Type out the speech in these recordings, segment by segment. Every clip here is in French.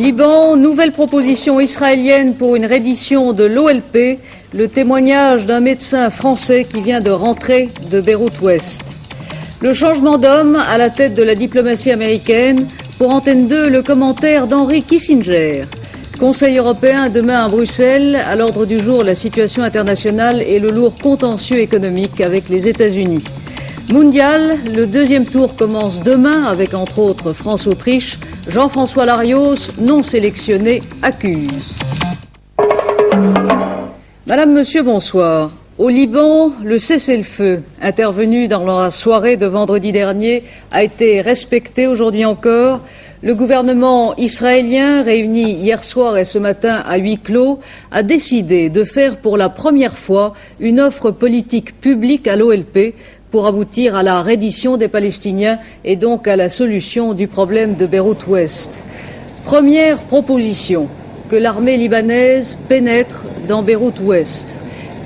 Liban, nouvelle proposition israélienne pour une reddition de l'OLP, le témoignage d'un médecin français qui vient de rentrer de Beyrouth-Ouest. Le changement d'homme à la tête de la diplomatie américaine, pour Antenne 2, le commentaire d'Henry Kissinger. Conseil européen demain à Bruxelles, à l'ordre du jour la situation internationale et le lourd contentieux économique avec les États-Unis. Mondial, le deuxième tour commence demain avec entre autres France-Autriche. Jean-François Larios, non sélectionné, accuse. Madame, Monsieur, bonsoir. Au Liban, le cessez-le-feu intervenu dans la soirée de vendredi dernier a été respecté aujourd'hui encore. Le gouvernement israélien, réuni hier soir et ce matin à huis clos, a décidé de faire pour la première fois une offre politique publique à l'OLP pour aboutir à la reddition des Palestiniens et donc à la solution du problème de Beyrouth-Ouest. Première proposition, que l'armée libanaise pénètre dans Beyrouth-Ouest,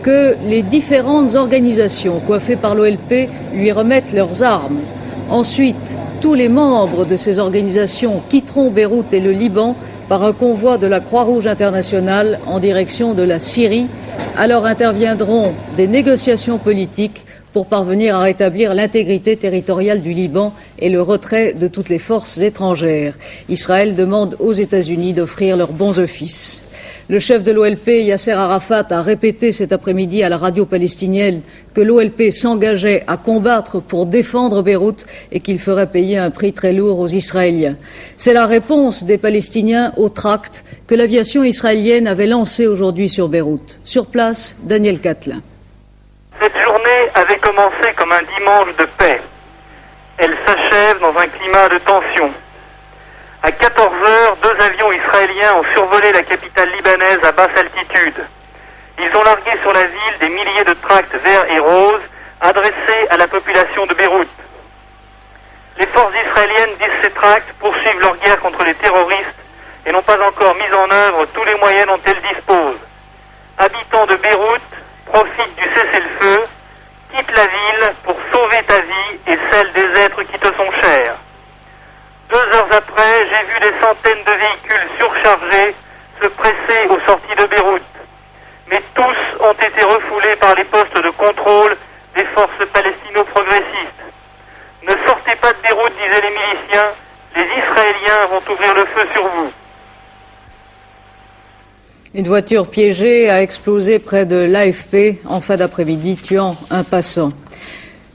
que les différentes organisations coiffées par l'OLP lui remettent leurs armes. Ensuite, tous les membres de ces organisations quitteront Beyrouth et le Liban par un convoi de la Croix-Rouge internationale en direction de la Syrie. Alors interviendront des négociations politiques pour parvenir à rétablir l'intégrité territoriale du Liban et le retrait de toutes les forces étrangères. Israël demande aux États-Unis d'offrir leurs bons offices. Le chef de l'OLP, Yasser Arafat, a répété cet après-midi à la radio palestinienne que l'OLP s'engageait à combattre pour défendre Beyrouth et qu'il ferait payer un prix très lourd aux Israéliens. C'est la réponse des Palestiniens au tract que l'aviation israélienne avait lancé aujourd'hui sur Beyrouth. Sur place, Daniel Catlin. Cette journée avait commencé comme un dimanche de paix. Elle s'achève dans un climat de tension. À 14 heures, 2 avions israéliens ont survolé la capitale libanaise à basse altitude. Ils ont largué sur la ville des milliers de tracts verts et roses adressés à la population de Beyrouth. Les forces israéliennes disent ces tracts poursuivent leur guerre contre les terroristes et n'ont pas encore mis en œuvre tous les moyens dont elles disposent. Habitants de Beyrouth, profite du cessez-le-feu, quitte la ville pour sauver ta vie et celle des êtres qui te sont chers. 2 heures après, j'ai vu des centaines de véhicules surchargés se presser aux sorties de Beyrouth. Mais tous ont été refoulés par les postes de contrôle des forces palestino-progressistes. Ne sortez pas de Beyrouth, disaient les miliciens, les Israéliens vont ouvrir le feu sur vous. Une voiture piégée a explosé près de l'AFP en fin d'après-midi, tuant un passant.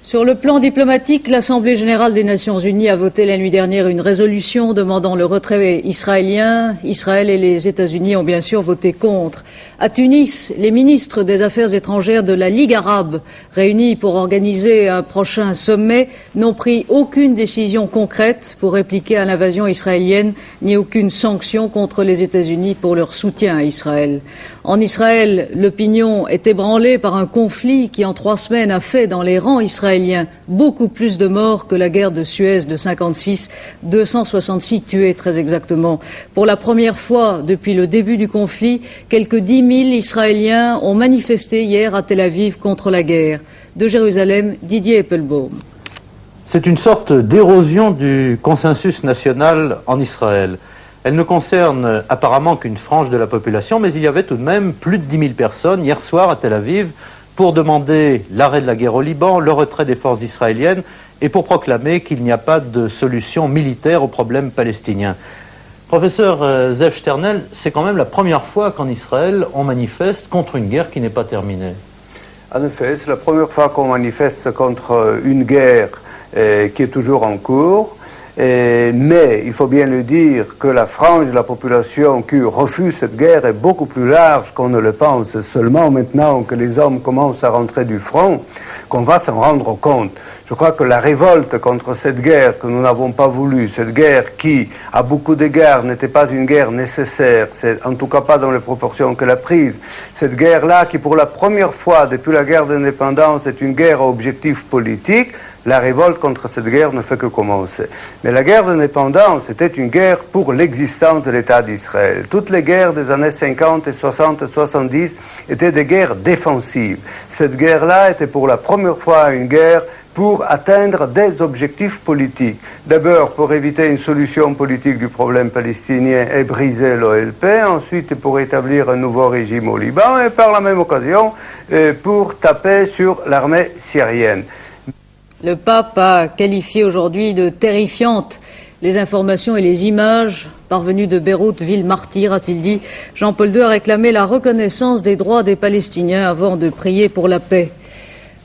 Sur le plan diplomatique, l'Assemblée générale des Nations unies a voté la nuit dernière une résolution demandant le retrait israélien. Israël et les États-Unis ont bien sûr voté contre. À Tunis, les ministres des Affaires étrangères de la Ligue arabe, réunis pour organiser un prochain sommet, n'ont pris aucune décision concrète pour répliquer à l'invasion israélienne, ni aucune sanction contre les États-Unis pour leur soutien à Israël. En Israël, l'opinion est ébranlée par un conflit qui, en 3 semaines, a fait dans les rangs israéliens beaucoup plus de morts que la guerre de Suez de 56, 266 tués très exactement. Pour la première fois depuis le début du conflit, quelques 10 000 Israéliens ont manifesté hier à Tel Aviv contre la guerre. De Jérusalem, Didier Eppelbaum. C'est une sorte d'érosion du consensus national en Israël. Elle ne concerne apparemment qu'une frange de la population, mais il y avait tout de même plus de 10 000 personnes hier soir à Tel Aviv pour demander l'arrêt de la guerre au Liban, le retrait des forces israéliennes et pour proclamer qu'il n'y a pas de solution militaire au problème palestinien. Professeur Zev Sternel, c'est quand même la première fois qu'en Israël on manifeste contre une guerre qui n'est pas terminée. En effet, c'est la première fois qu'on manifeste contre une guerre qui est toujours en cours. Mais il faut bien le dire que la frange de la population qui refuse cette guerre est beaucoup plus large qu'on ne le pense. Seulement maintenant que les hommes commencent à rentrer du front, qu'on va s'en rendre compte. Je crois que la révolte contre cette guerre que nous n'avons pas voulu, cette guerre qui, à beaucoup d'égards, n'était pas une guerre nécessaire, c'est en tout cas pas dans les proportions qu'elle a prises, cette guerre-là qui pour la première fois depuis la guerre d'indépendance est une guerre à objectif politique, la révolte contre cette guerre ne fait que commencer. Mais la guerre d'indépendance était une guerre pour l'existence de l'État d'Israël. Toutes les guerres des années 50 et 60 et 70 étaient des guerres défensives. Cette guerre-là était pour la première fois une guerre pour atteindre des objectifs politiques. D'abord pour éviter une solution politique du problème palestinien et briser l'OLP, ensuite pour établir un nouveau régime au Liban et par la même occasion pour taper sur l'armée syrienne. Le pape a qualifié aujourd'hui de terrifiantes les informations et les images parvenues de Beyrouth, ville martyre, a-t-il dit. Jean-Paul II a réclamé la reconnaissance des droits des Palestiniens avant de prier pour la paix.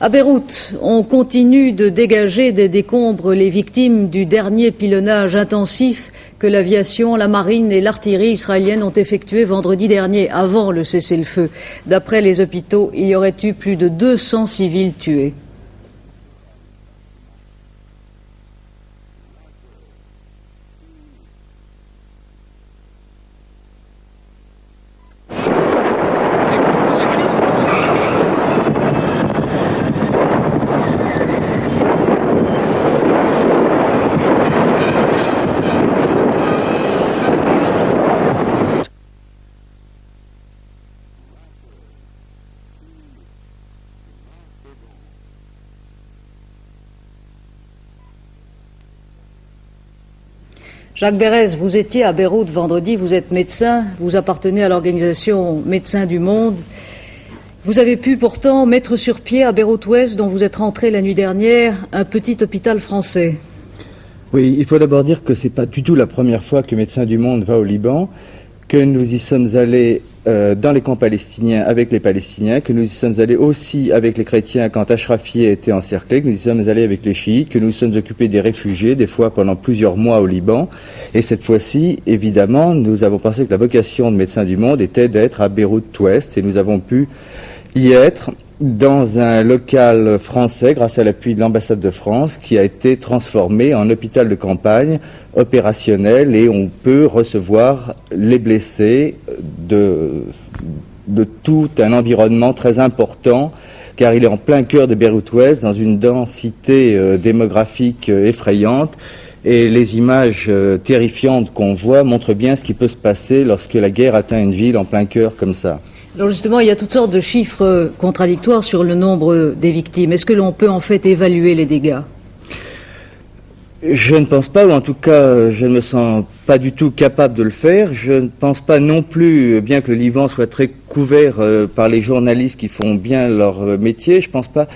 À Beyrouth, on continue de dégager des décombres les victimes du dernier pilonnage intensif que l'aviation, la marine et l'artillerie israélienne ont effectué vendredi dernier, avant le cessez-le-feu. D'après les hôpitaux, il y aurait eu plus de 200 civils tués. Jacques Berès, vous étiez à Beyrouth vendredi, vous êtes médecin, vous appartenez à l'organisation Médecins du Monde. Vous avez pu pourtant mettre sur pied à Beyrouth-Ouest, dont vous êtes rentré la nuit dernière, un petit hôpital français. Oui, il faut d'abord dire que ce n'est pas du tout la première fois que Médecins du Monde va au Liban, que nous y sommes allés dans les camps palestiniens avec les Palestiniens, que nous y sommes allés aussi avec les chrétiens quand Ashrafieh était encerclé, que nous y sommes allés avec les chiites, que nous nous sommes occupés des réfugiés, des fois pendant plusieurs mois au Liban. Et cette fois-ci, évidemment, nous avons pensé que la vocation de Médecins du Monde était d'être à Beyrouth-Ouest, et nous avons pu y être dans un local français grâce à l'appui de l'ambassade de France qui a été transformé en hôpital de campagne opérationnel, et on peut recevoir les blessés de tout un environnement très important, car il est en plein cœur de Beyrouth-Ouest, dans une densité démographique effrayante. Et les images terrifiantes qu'on voit montrent bien ce qui peut se passer lorsque la guerre atteint une ville en plein cœur comme ça. Alors justement, il y a toutes sortes de chiffres contradictoires sur le nombre des victimes. Est-ce que l'on peut en fait évaluer les dégâts ? Je ne pense pas, ou en tout cas, je ne me sens pas du tout capable de le faire. Je ne pense pas non plus, bien que le Liban soit très couvert par les journalistes qui font bien leur métier, je ne pense pas,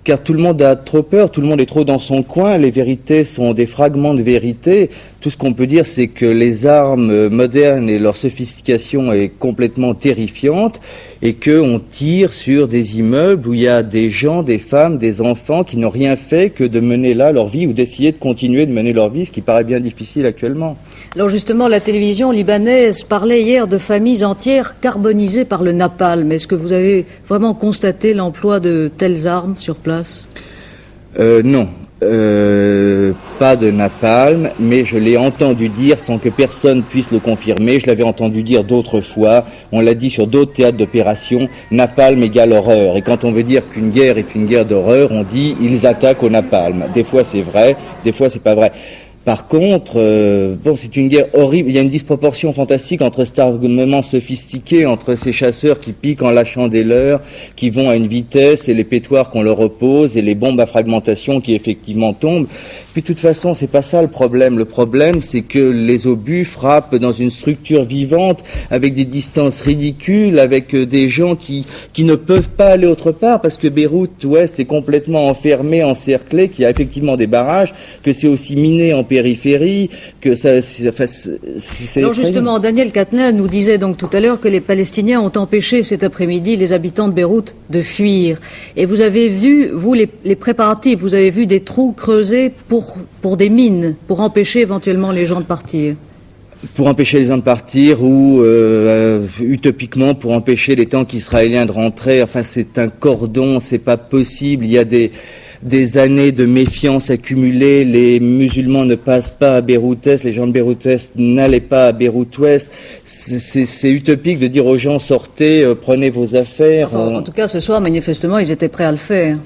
car tout le monde a trop peur, tout le monde est trop dans son coin, les vérités sont des fragments de vérité. Tout ce qu'on peut dire, c'est que les armes modernes et leur sophistication est complètement terrifiante, et qu'on tire sur des immeubles où il y a des gens, des femmes, des enfants qui n'ont rien fait que de mener là leur vie, ou d'essayer de continuer de mener leur vie, ce qui paraît bien difficile actuellement. Alors justement, la télévision libanaise parlait hier de familles entières carbonisées par le napalm. Est-ce que vous avez vraiment constaté l'emploi de telles armes sur place ? Non. Pas de napalm, mais je l'ai entendu dire sans que personne puisse le confirmer. Je l'avais entendu dire d'autres fois, on l'a dit sur d'autres théâtres d'opération, napalm égale horreur. Et quand on veut dire qu'une guerre est une guerre d'horreur, on dit ils attaquent au napalm. Des fois c'est vrai, des fois c'est pas vrai. Par contre, c'est une guerre horrible. Il y a une disproportion fantastique entre cet armement sophistiqué, entre ces chasseurs qui piquent en lâchant des leurres, qui vont à une vitesse, et les pétoires qu'on leur oppose, et les bombes à fragmentation qui effectivement tombent. Puis de toute façon, c'est pas ça le problème. Le problème, c'est que les obus frappent dans une structure vivante, avec des distances ridicules, avec des gens qui ne peuvent pas aller autre part, parce que Beyrouth-Ouest est complètement enfermé, encerclé, qu'il y a effectivement des barrages, que c'est aussi miné en périphérie, que ça... c'est alors justement, Daniel Katner nous disait donc tout à l'heure que les Palestiniens ont empêché cet après-midi les habitants de Beyrouth de fuir. Et vous avez vu, vous, les préparatifs, vous avez vu des trous creusés pour des mines, pour empêcher éventuellement les gens de partir. Pour empêcher les gens de partir, ou utopiquement pour empêcher les tanks israéliens de rentrer. Enfin, c'est un cordon, c'est pas possible. Il y a des années de méfiance accumulée. Les musulmans ne passent pas à Beyrouth-Est, les gens de Beyrouth-Est n'allaient pas à Beyrouth-Ouest. C'est utopique de dire aux gens sortez, prenez vos affaires. Enfin, en tout cas, ce soir, manifestement, ils étaient prêts à le faire.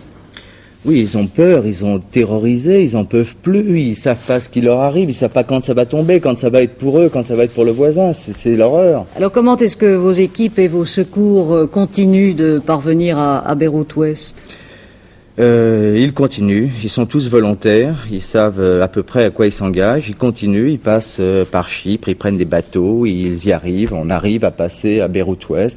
Oui, ils ont peur, ils ont terrorisé, ils en peuvent plus, ils savent pas ce qui leur arrive, ils savent pas quand ça va tomber, quand ça va être pour eux, quand ça va être pour le voisin, c'est l'horreur. Alors comment est-ce que vos équipes et vos secours continuent de parvenir à Beyrouth-Ouest ? Ils continuent, ils sont tous volontaires, ils savent à peu près à quoi ils s'engagent, ils continuent, ils passent par Chypre, ils prennent des bateaux, ils y arrivent, on arrive à passer à Beyrouth-Ouest.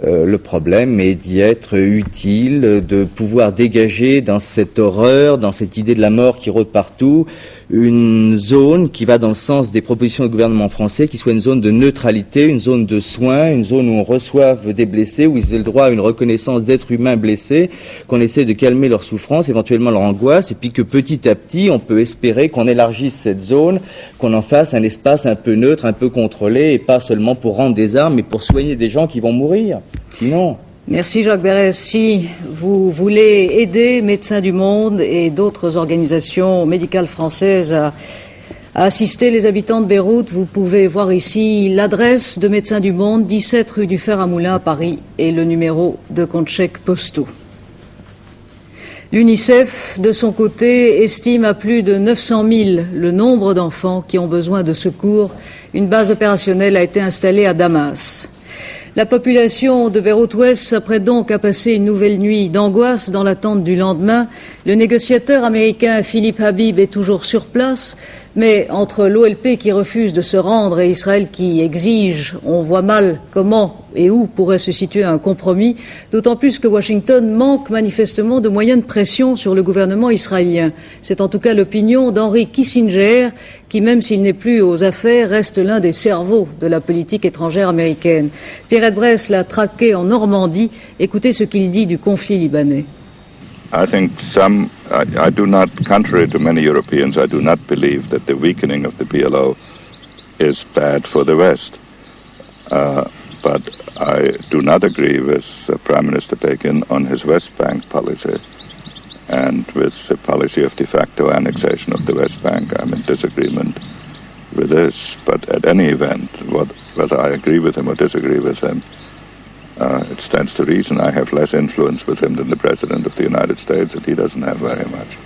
Le problème est d'y être utile, de pouvoir dégager dans cette horreur, dans cette idée de la mort qui rôde partout, une zone qui va dans le sens des propositions du gouvernement français, qui soit une zone de neutralité, une zone de soins, une zone où on reçoive des blessés, où ils aient le droit à une reconnaissance d'êtres humains blessés, qu'on essaie de calmer leur souffrance, éventuellement leur angoisse, et puis que petit à petit, on peut espérer qu'on élargisse cette zone, qu'on en fasse un espace un peu neutre, un peu contrôlé, et pas seulement pour rendre des armes, mais pour soigner des gens qui vont mourir. Sinon... Merci Jacques Berès. Si vous voulez aider Médecins du Monde et d'autres organisations médicales françaises à assister les habitants de Beyrouth, vous pouvez voir ici l'adresse de Médecins du Monde, 17 rue du Fer à Moulin à Paris, et le numéro de compte chèque postaux. L'UNICEF, de son côté, estime à plus de 900 000 le nombre d'enfants qui ont besoin de secours. Une base opérationnelle a été installée à Damas. La population de Beyrouth-Ouest s'apprête donc à passer une nouvelle nuit d'angoisse dans l'attente du lendemain. Le négociateur américain Philippe Habib est toujours sur place, mais entre l'OLP qui refuse de se rendre et Israël qui exige, on voit mal comment et où pourrait se situer un compromis, d'autant plus que Washington manque manifestement de moyens de pression sur le gouvernement israélien. C'est en tout cas l'opinion d'Henry Kissinger, qui, même s'il n'est plus aux affaires, reste l'un des cerveaux de la politique étrangère américaine. Pierrette Bress l'a traqué en Normandie. Écoutez ce qu'il dit du conflit libanais. I think I do not, contrary to many Europeans, I do not believe that the weakening of the PLO is bad for the West. But I do not agree with Prime Minister Begin on his West Bank policy and with the policy of de facto annexation of the West Bank. I'm in disagreement with this, but at any event, whether I agree with him or disagree with him, it stands to reason I have less influence with him than the President of the United States, and he doesn't have very much.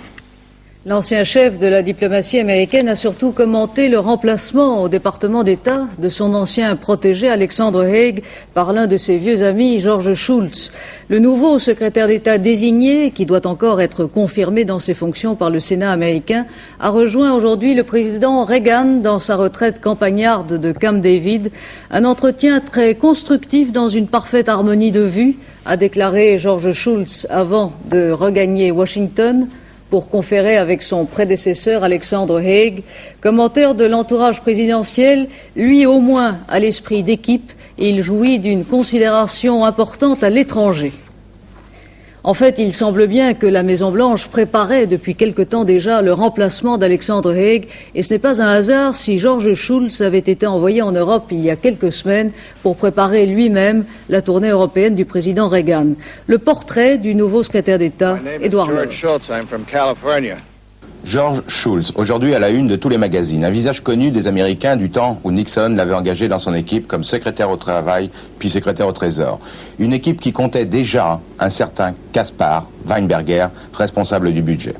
L'ancien chef de la diplomatie américaine a surtout commenté le remplacement au département d'État de son ancien protégé Alexandre Haig par l'un de ses vieux amis, George Shultz. Le nouveau secrétaire d'État désigné, qui doit encore être confirmé dans ses fonctions par le Sénat américain, a rejoint aujourd'hui le président Reagan dans sa retraite campagnarde de Camp David. Un entretien très constructif dans une parfaite harmonie de vues, a déclaré George Shultz avant de regagner Washington pour conférer avec son prédécesseur Alexandre Haig. Commentaire de l'entourage présidentiel, lui au moins a l'esprit d'équipe et il jouit d'une considération importante à l'étranger. En fait, il semble bien que la Maison-Blanche préparait depuis quelque temps déjà le remplacement d'Alexandre Haig, et ce n'est pas un hasard si George Shultz avait été envoyé en Europe il y a quelques semaines pour préparer lui-même la tournée européenne du président Reagan. Le portrait du nouveau secrétaire d'État, Edward Lord. George Shultz, aujourd'hui à la une de tous les magazines, un visage connu des Américains du temps où Nixon l'avait engagé dans son équipe comme secrétaire au travail, puis secrétaire au trésor. Une équipe qui comptait déjà un certain Caspar Weinberger, responsable du budget.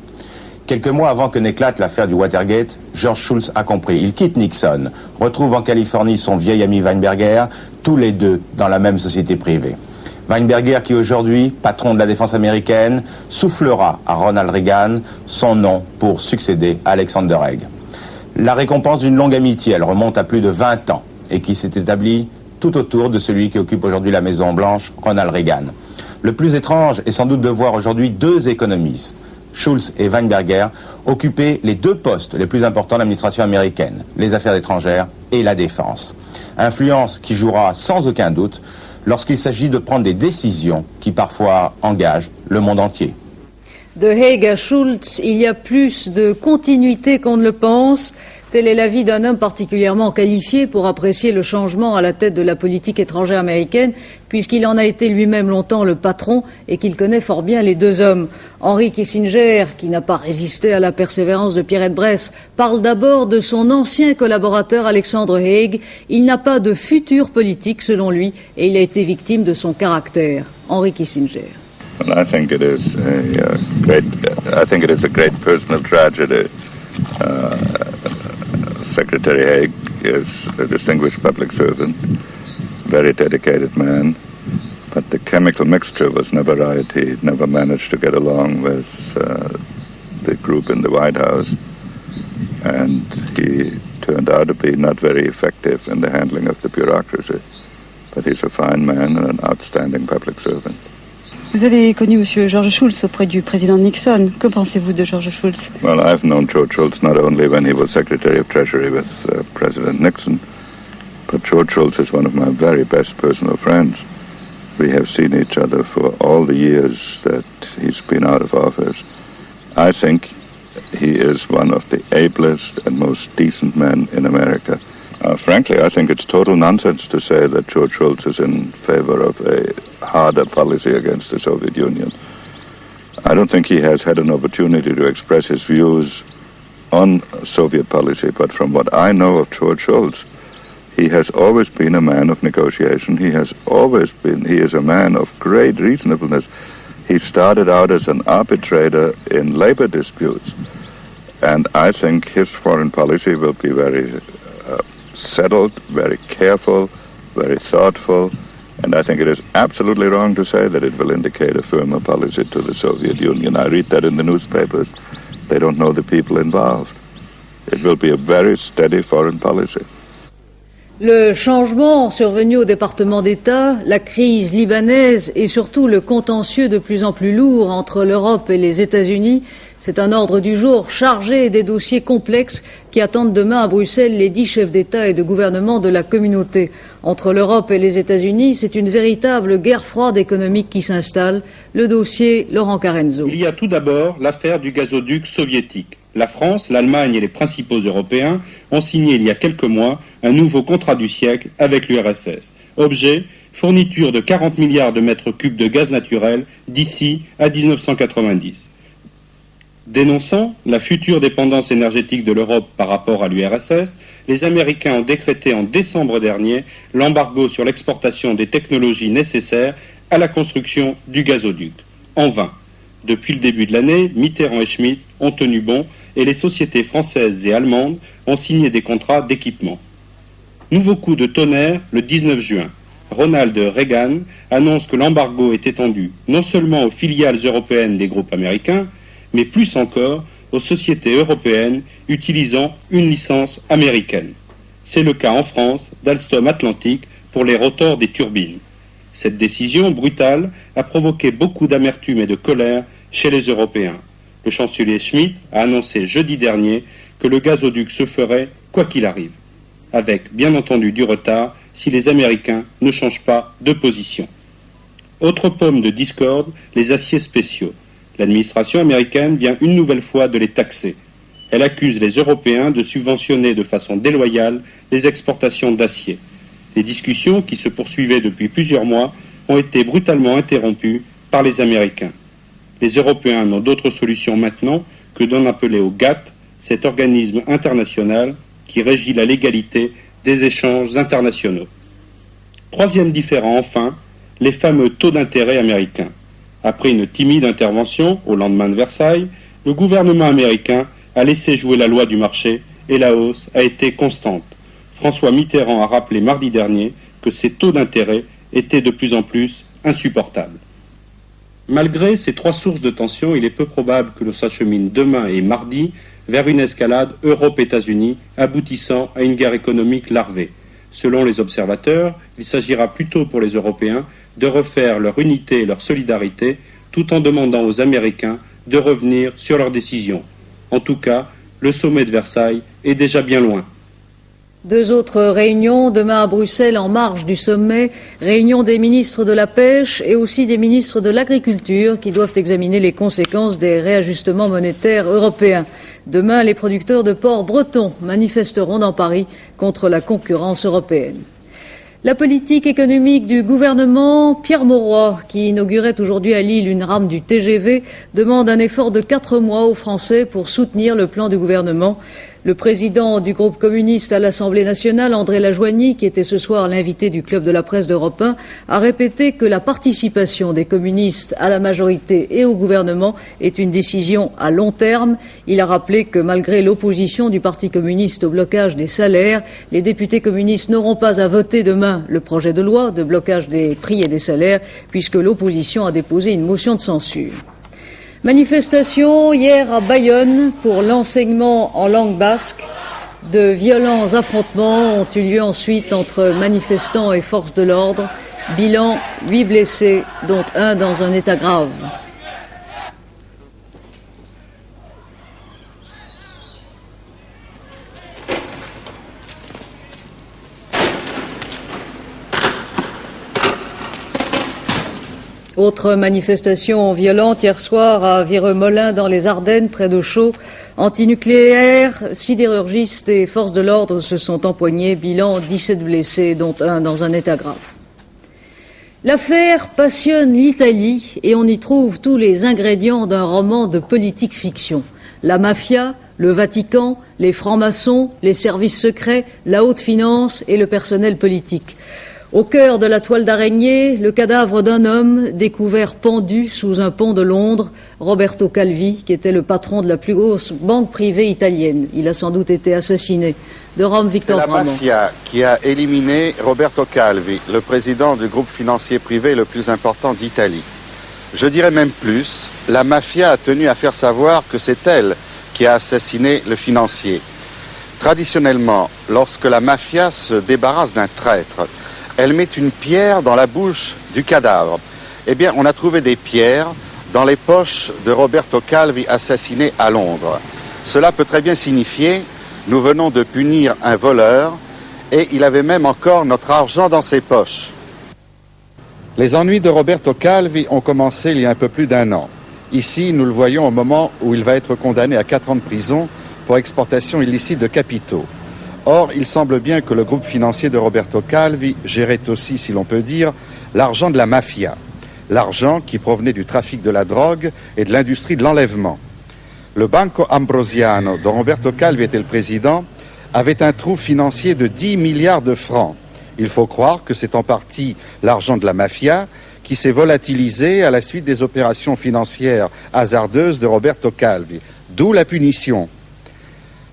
Quelques mois avant que n'éclate l'affaire du Watergate, George Shultz a compris. Il quitte Nixon, retrouve en Californie son vieil ami Weinberger, tous les deux dans la même société privée. Weinberger, qui aujourd'hui, patron de la défense américaine, soufflera à Ronald Reagan son nom pour succéder à Alexander Haig. La récompense d'une longue amitié, elle remonte à plus de 20 ans et qui s'est établie tout autour de celui qui occupe aujourd'hui la Maison Blanche, Ronald Reagan. Le plus étrange est sans doute de voir aujourd'hui deux économistes, Shultz et Weinberger, occuper les deux postes les plus importants de l'administration américaine, les affaires étrangères et la défense. Influence qui jouera sans aucun doute lorsqu'il s'agit de prendre des décisions qui parfois engagent le monde entier. De Haig à Shultz, il y a plus de continuité qu'on ne le pense. Tel est l'avis d'un homme particulièrement qualifié pour apprécier le changement à la tête de la politique étrangère américaine, puisqu'il en a été lui-même longtemps le patron et qu'il connaît fort bien les deux hommes. Henry Kissinger, qui n'a pas résisté à la persévérance de Pierrette Bress, parle d'abord de son ancien collaborateur Alexandre Haig. Il n'a pas de futur politique selon lui et il a été victime de son caractère. Henry Kissinger. Well, I think it is a great personal tragedy. Secretary Haig is a distinguished public servant, very dedicated man, But the chemical mixture was never right. He never managed to get along with the group in the White House. And he turned out to be not very effective in the handling of the bureaucracy. But he's a fine man and an outstanding public servant. Vous avez connu M. George Shultz auprès du président Nixon. Que pensez-vous de George Shultz? Well, I've known George Shultz not only when he was Secretary of Treasury with President Nixon, but George Shultz is one of my very best personal friends. We have seen each other for all the years that he's been out of office. I think he is one of the ablest and most decent men in America. Frankly, I think it's total nonsense to say that George Shultz is in favor of a harder policy against the Soviet Union. I don't think he has had an opportunity to express his views on Soviet policy, but from what I know of George Shultz, he has always been a man of negotiation. He is a man of great reasonableness. He started out as an arbitrator in labor disputes. And I think his foreign policy will be very settled, very careful, very thoughtful, and I think it is absolutely wrong to say that it will indicate a firmer policy to the Soviet Union. I read that in the newspapers. They don't know the people involved. It will be a very steady foreign policy. Le changement survenu au département d'État, la crise libanaise et surtout le contentieux de plus en plus lourd entre l'Europe et les États-Unis, c'est un ordre du jour chargé des dossiers complexes qui attendent demain à Bruxelles les 10 chefs d'État et de gouvernement de la communauté. Entre l'Europe et les États-Unis, c'est une véritable guerre froide économique qui s'installe. Le dossier, Laurent Carenzo. Il y a tout d'abord l'affaire du gazoduc soviétique. La France, l'Allemagne et les principaux Européens ont signé il y a quelques mois un nouveau contrat du siècle avec l'URSS. Objet, fourniture de 40 milliards de mètres cubes de gaz naturel d'ici à 1990. Dénonçant la future dépendance énergétique de l'Europe par rapport à l'URSS, les Américains ont décrété en décembre dernier l'embargo sur l'exportation des technologies nécessaires à la construction du gazoduc. En vain. Depuis le début de l'année, Mitterrand et Schmitt ont tenu bon et les sociétés françaises et allemandes ont signé des contrats d'équipement. Nouveau coup de tonnerre le 19 juin. Ronald Reagan annonce que l'embargo est étendu non seulement aux filiales européennes des groupes américains, mais plus encore aux sociétés européennes utilisant une licence américaine. C'est le cas en France d'Alstom Atlantic pour les rotors des turbines. Cette décision brutale a provoqué beaucoup d'amertume et de colère chez les Européens. Le chancelier Schmitt a annoncé jeudi dernier que le gazoduc se ferait quoi qu'il arrive, avec bien entendu du retard si les Américains ne changent pas de position. Autre pomme de discorde, les aciers spéciaux. L'administration américaine vient une nouvelle fois de les taxer. Elle accuse les Européens de subventionner de façon déloyale les exportations d'acier. Les discussions qui se poursuivaient depuis plusieurs mois ont été brutalement interrompues par les Américains. Les Européens n'ont d'autre solution maintenant que d'en appeler au GATT, cet organisme international qui régit la légalité des échanges internationaux. Troisième différend enfin, les fameux taux d'intérêt américains. Après une timide intervention au lendemain de Versailles, le gouvernement américain a laissé jouer la loi du marché et la hausse a été constante. François Mitterrand a rappelé mardi dernier que ces taux d'intérêt étaient de plus en plus insupportables. Malgré ces trois sources de tension, il est peu probable que l'on s'achemine demain et mardi vers une escalade Europe-États-Unis aboutissant à une guerre économique larvée. Selon les observateurs, il s'agira plutôt pour les Européens de refaire leur unité et leur solidarité tout en demandant aux Américains de revenir sur leurs décisions. En tout cas, le sommet de Versailles est déjà bien loin. Deux autres réunions demain à Bruxelles en marge du sommet, réunion des ministres de la pêche et aussi des ministres de l'agriculture qui doivent examiner les conséquences des réajustements monétaires européens. Demain, les producteurs de porc bretons manifesteront dans Paris contre la concurrence européenne. La politique économique du gouvernement, Pierre Mauroy, qui inaugurait aujourd'hui à Lille une rame du TGV, demande un effort de 4 mois aux Français pour soutenir le plan du gouvernement. Le président du groupe communiste à l'Assemblée nationale, André Lajoigny, qui était ce soir l'invité du Club de la presse d'Europe 1, a répété que la participation des communistes à la majorité et au gouvernement est une décision à long terme. Il a rappelé que malgré l'opposition du Parti communiste au blocage des salaires, les députés communistes n'auront pas à voter demain lendemain le projet de loi de blocage des prix et des salaires, puisque l'opposition a déposé une motion de censure. Manifestation hier à Bayonne pour l'enseignement en langue basque. De violents affrontements ont eu lieu ensuite entre manifestants et forces de l'ordre. Bilan, 8 blessés, dont un dans un état grave. Autre manifestation violente hier soir à Vireux-Molin dans les Ardennes, près de Chaux. Antinucléaires, sidérurgistes et forces de l'ordre se sont empoignés. Bilan, 17 blessés, dont un dans un état grave. L'affaire passionne l'Italie et on y trouve tous les ingrédients d'un roman de politique fiction. La mafia, le Vatican, les francs-maçons, les services secrets, la haute finance et le personnel politique. Au cœur de la toile d'araignée, le cadavre d'un homme découvert pendu sous un pont de Londres, Roberto Calvi, qui était le patron de la plus grosse banque privée italienne. Il a sans doute été assassiné. De Rome, Victor Bramont. C'est la mafia qui a éliminé Roberto Calvi, le président du groupe financier privé le plus important d'Italie. Je dirais même plus, la mafia a tenu à faire savoir que c'est elle qui a assassiné le financier. Traditionnellement, lorsque la mafia se débarrasse d'un traître, elle met une pierre dans la bouche du cadavre. Eh bien, on a trouvé des pierres dans les poches de Roberto Calvi assassiné à Londres. Cela peut très bien signifier, nous venons de punir un voleur et il avait même encore notre argent dans ses poches. Les ennuis de Roberto Calvi ont commencé il y a un peu plus d'un an. Ici, nous le voyons au moment où il va être condamné à 4 ans de prison pour exportation illicite de capitaux. Or, il semble bien que le groupe financier de Roberto Calvi gérait aussi, si l'on peut dire, l'argent de la mafia. L'argent qui provenait du trafic de la drogue et de l'industrie de l'enlèvement. Le Banco Ambrosiano, dont Roberto Calvi était le président, avait un trou financier de 10 milliards de francs. Il faut croire que c'est en partie l'argent de la mafia qui s'est volatilisé à la suite des opérations financières hasardeuses de Roberto Calvi. D'où la punition.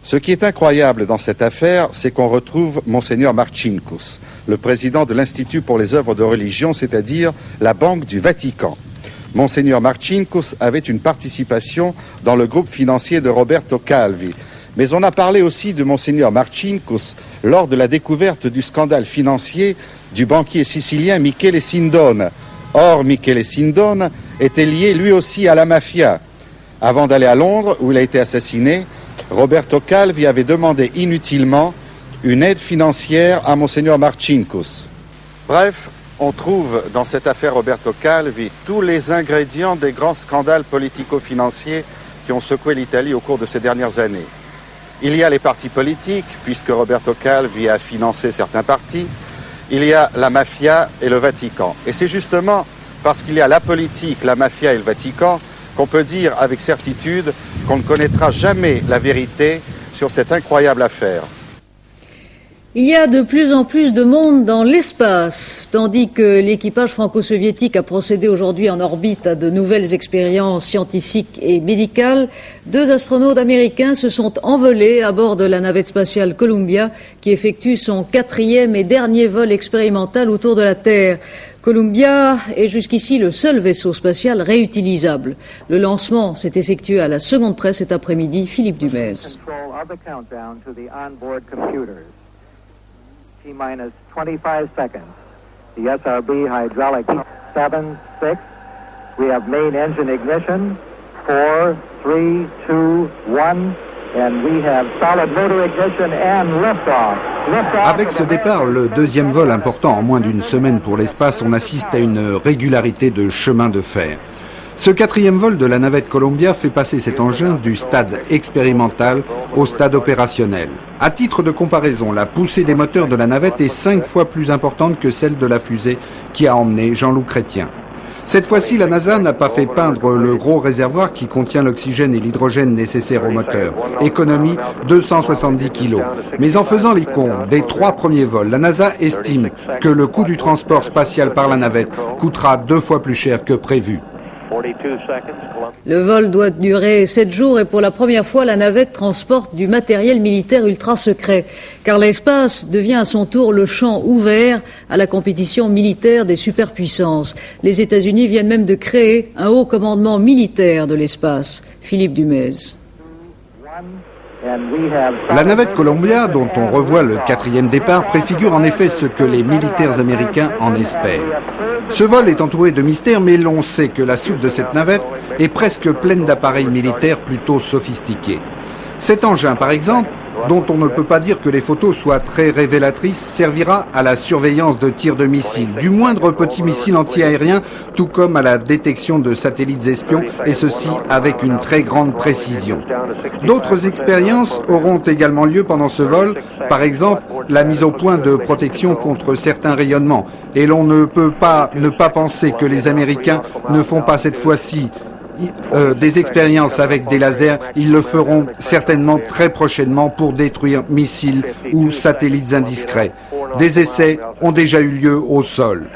Ce qui est incroyable dans cette affaire, c'est qu'on retrouve Monseigneur Marcinkus, le président de l'Institut pour les œuvres de religion, c'est-à-dire la Banque du Vatican. Monseigneur Marcinkus avait une participation dans le groupe financier de Roberto Calvi. Mais on a parlé aussi de Monseigneur Marcinkus lors de la découverte du scandale financier du banquier sicilien Michele Sindone. Or, Michele Sindone était lié lui aussi à la mafia. Avant d'aller à Londres, où il a été assassiné, Roberto Calvi avait demandé inutilement une aide financière à Monseigneur Marcinkus. Bref, on trouve dans cette affaire Roberto Calvi tous les ingrédients des grands scandales politico-financiers qui ont secoué l'Italie au cours de ces dernières années. Il y a les partis politiques, puisque Roberto Calvi a financé certains partis. Il y a la mafia et le Vatican. Et c'est justement parce qu'il y a la politique, la mafia et le Vatican qu'on peut dire avec certitude qu'on ne connaîtra jamais la vérité sur cette incroyable affaire. Il y a de plus en plus de monde dans l'espace, tandis que l'équipage franco-soviétique a procédé aujourd'hui en orbite à de nouvelles expériences scientifiques et médicales. 2 astronautes américains se sont envolés à bord de la navette spatiale Columbia, qui effectue son 4e et dernier vol expérimental autour de la Terre. Columbia est jusqu'ici le seul vaisseau spatial réutilisable. Le lancement s'est effectué à la seconde presse cet après-midi. Philippe Dumez. T-minus 25 seconds. The SRB hydraulic 7, 6. We have main engine ignition. 4, 3, 2, 1. And we have solid motor ignition and liftoff. Avec ce départ, le 2e vol important en moins d'une semaine pour l'espace, on assiste à une régularité de chemin de fer. Ce 4e vol de la navette Columbia fait passer cet engin du stade expérimental au stade opérationnel. À titre de comparaison, la poussée des moteurs de la navette est 5 fois plus importante que celle de la fusée qui a emmené Jean-Loup Chrétien. Cette fois-ci, la NASA n'a pas fait peindre le gros réservoir qui contient l'oxygène et l'hydrogène nécessaires au moteur. Économie 270 kg. Mais en faisant les comptes des 3 premiers vols, la NASA estime que le coût du transport spatial par la navette coûtera 2 fois plus cher que prévu. Le vol doit durer 7 jours et pour la première fois, la navette transporte du matériel militaire ultra secret. Car l'espace devient à son tour le champ ouvert à la compétition militaire des superpuissances. Les États-Unis viennent même de créer un haut commandement militaire de l'espace. Philippe Dumez. La navette Columbia, dont on revoit le 4e départ, préfigure en effet ce que les militaires américains en espèrent. Ce vol est entouré de mystères, mais l'on sait que la soute de cette navette est presque pleine d'appareils militaires plutôt sophistiqués. Cet engin, par exemple, dont on ne peut pas dire que les photos soient très révélatrices, servira à la surveillance de tirs de missiles, du moindre petit missile anti-aérien, tout comme à la détection de satellites espions, et ceci avec une très grande précision. D'autres expériences auront également lieu pendant ce vol, par exemple la mise au point de protection contre certains rayonnements. Et l'on ne peut pas ne pas penser que les Américains ne font pas cette fois-ci des expériences avec des lasers. Ils le feront certainement très prochainement pour détruire missiles ou satellites indiscrets. Des essais ont déjà eu lieu au sol.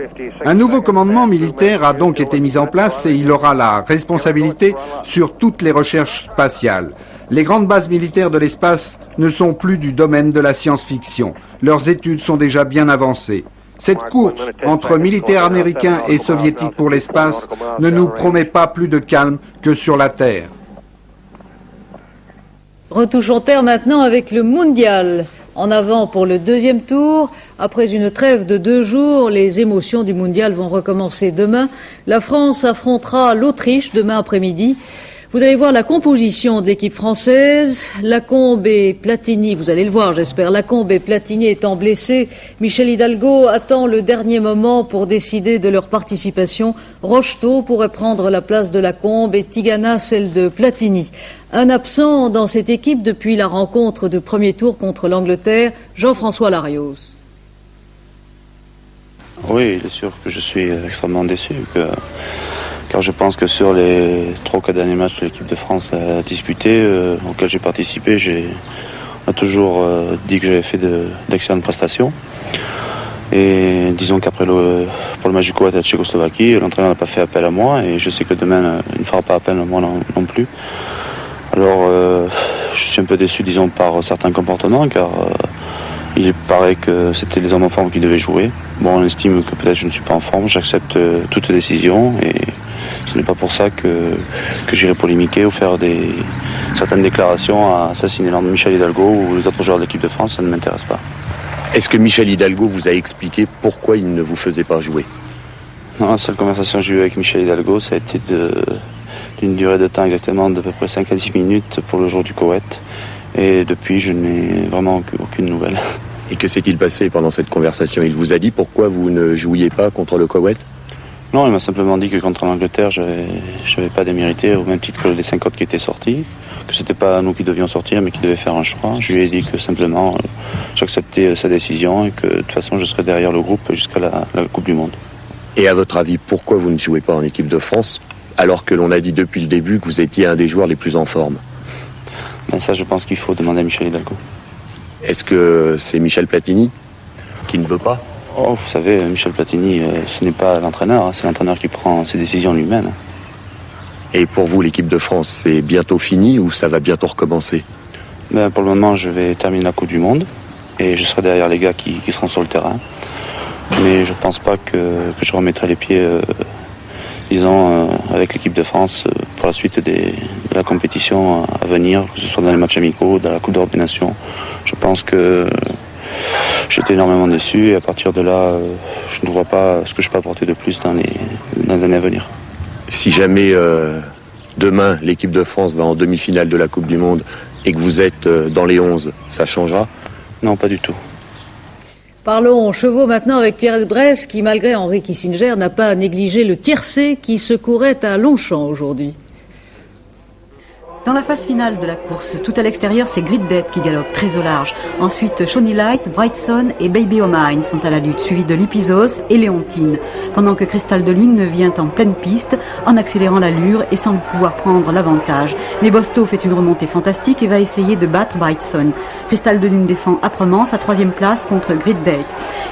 Un nouveau commandement militaire a donc été mis en place et il aura la responsabilité sur toutes les recherches spatiales. Les grandes bases militaires de l'espace ne sont plus du domaine de la science-fiction. Leurs études sont déjà bien avancées. Cette course entre militaires américains et soviétiques pour l'espace ne nous promet pas plus de calme que sur la Terre. Retouchons terre maintenant avec le mondial. En avant pour le 2e tour. Après une trêve de 2 jours, les émotions du mondial vont recommencer demain. La France affrontera l'Autriche demain après-midi. Vous allez voir la composition de l'équipe française. Lacombe et Platini, vous allez le voir j'espère, Lacombe et Platini étant blessés, Michel Hidalgo attend le dernier moment pour décider de leur participation. Rocheteau pourrait prendre la place de Lacombe et Tigana celle de Platini. Un absent dans cette équipe depuis la rencontre de premier tour contre l'Angleterre, Jean-François Larios. Oui, il est sûr que je suis extrêmement déçu, car je pense que sur les 3 ou 4 derniers matchs que l'équipe de France a disputés, auxquels j'ai participé, on a toujours dit que j'avais fait d'excellentes prestations. Et disons qu'après pour le match du Koweït à la Tchécoslovaquie, l'entraîneur n'a pas fait appel à moi et je sais que demain il ne fera pas appel à moi non plus. Alors je suis un peu déçu, disons, par certains comportements, car il paraît que c'était les hommes en forme qui devaient jouer. Bon, on estime que peut-être je ne suis pas en forme, j'accepte toute décision et ce n'est pas pour ça que j'irai polémiquer ou faire certaines déclarations à assassiner l'un de Michel Hidalgo ou les autres joueurs de l'équipe de France, ça ne m'intéresse pas. Est-ce que Michel Hidalgo vous a expliqué pourquoi il ne vous faisait pas jouer? Non, la seule conversation que j'ai eue avec Michel Hidalgo, ça a été d'une durée de temps exactement d'à peu près 5 à 10 minutes pour le jour du Koweït. Et depuis, je n'ai vraiment aucune nouvelle. Et que s'est-il passé pendant cette conversation? Il vous a dit pourquoi vous ne jouiez pas contre le Koweït? Non, il m'a simplement dit que contre l'Angleterre, je n'avais pas démérité, au même titre que les 5 autres qui étaient sortis, que c'était pas nous qui devions sortir, mais qui devaient faire un choix. Je lui ai dit que simplement, j'acceptais sa décision et que de toute façon, je serais derrière le groupe jusqu'à la Coupe du Monde. Et à votre avis, pourquoi vous ne jouez pas en équipe de France, alors que l'on a dit depuis le début que vous étiez un des joueurs les plus en forme? Ben ça, je pense qu'il faut demander à Michel Hidalgo. Est-ce que c'est Michel Platini qui ne veut pas? Oh, vous savez, Michel Platini, ce n'est pas l'entraîneur, hein, c'est l'entraîneur qui prend ses décisions lui-même. Et pour vous, l'équipe de France, c'est bientôt fini ou ça va bientôt recommencer? Ben, pour le moment, je vais terminer la Coupe du Monde et je serai derrière les gars qui seront sur le terrain. Mais je ne pense pas que je remettrai les pieds, disons, avec l'équipe de France pour la suite de la compétition à venir, que ce soit dans les matchs amicaux, dans la Coupe d'Europe des Nations. Je pense que j'étais énormément déçu et à partir de là, je ne vois pas ce que je peux apporter de plus dans les années à venir. Si jamais demain l'équipe de France va en demi-finale de la Coupe du Monde et que vous êtes dans les 11, ça changera? Non, pas du tout. Parlons chevaux maintenant avec Pierre Bresse qui, malgré Henri Kissinger, n'a pas négligé le tiercé qui secourait à Longchamp aujourd'hui. Dans la phase finale de la course, tout à l'extérieur, c'est Great Death qui galope très au large. Ensuite, Shawnee Light, Brightson et Baby O' Mine sont à la lutte, suivis de Lipizos et Léontine. Pendant que Cristal de Lune vient en pleine piste, en accélérant l'allure et sans pouvoir prendre l'avantage. Mais Bosto fait une remontée fantastique et va essayer de battre Brightson. Cristal de Lune défend âprement sa 3e place contre Great Death.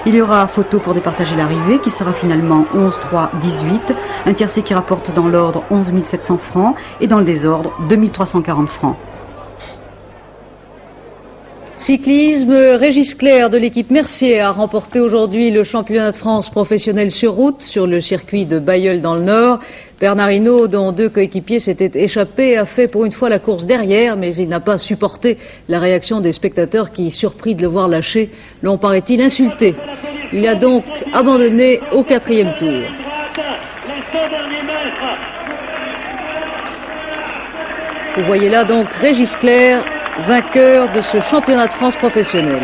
Il y aura photo pour départager l'arrivée qui sera finalement 11-3-18. Un tiercé qui rapporte dans l'ordre 11 700 francs et dans le désordre 2340 francs. Cyclisme, Régis Clerc de l'équipe Mercier a remporté aujourd'hui le championnat de France professionnel sur route sur le circuit de Bailleul dans le Nord. Bernard Hinault, dont 2 coéquipiers s'étaient échappés, a fait pour une fois la course derrière, mais il n'a pas supporté la réaction des spectateurs qui, surpris de le voir lâcher, l'ont, paraît-il, insulté. Il a donc abandonné au 4e tour. Vous voyez là donc Régis Clerc, vainqueur de ce championnat de France professionnel.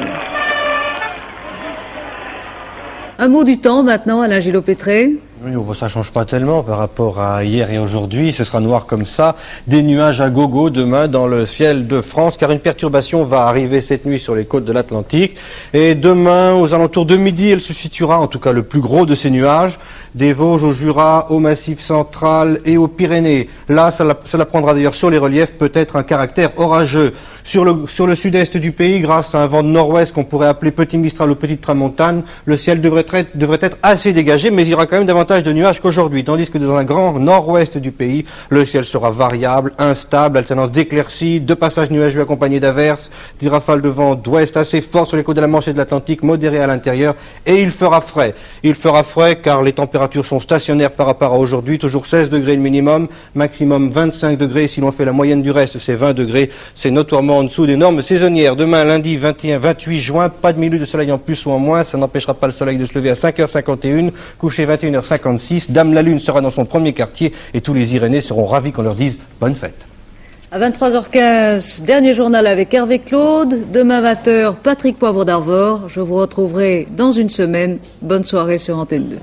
Un mot du temps maintenant, Alain Gillot-Pétré. Oui, ça ne change pas tellement par rapport à hier et aujourd'hui. Ce sera noir comme ça. Des nuages à gogo demain dans le ciel de France, car une perturbation va arriver cette nuit sur les côtes de l'Atlantique. Et demain, aux alentours de midi, elle se situera, en tout cas le plus gros de ces nuages, des Vosges au Jura, au Massif central et aux Pyrénées. Là, cela prendra d'ailleurs sur les reliefs peut-être un caractère orageux. Sur le sud-est du pays, grâce à un vent de nord-ouest qu'on pourrait appeler petit Mistral ou petite Tramontane, le ciel devrait être assez dégagé, mais il y aura quand même davantage de nuages qu'aujourd'hui, tandis que dans un grand nord-ouest du pays, le ciel sera variable, instable, alternance d'éclaircies, de passages nuageux accompagnés d'averses, des rafales de vent d'ouest assez fortes sur les côtes de la Manche et de l'Atlantique, modérées à l'intérieur, et il fera frais. Il fera frais car les températures sont stationnaires par rapport à aujourd'hui, toujours 16 degrés le minimum, maximum 25 degrés, si l'on fait la moyenne du reste, c'est 20 degrés, c'est notoirement en dessous des normes saisonnières. Demain, lundi 28 juin, pas de minutes de soleil en plus ou en moins, ça n'empêchera pas le soleil de se lever à 5h51, coucher 21h56, Dame la Lune sera dans son premier quartier et tous les Irénais seront ravis qu'on leur dise bonne fête. À 23h15, dernier journal avec Hervé Claude. Demain 20h, Patrick Poivre d'Arvor. Je vous retrouverai dans une semaine. Bonne soirée sur Antenne 2.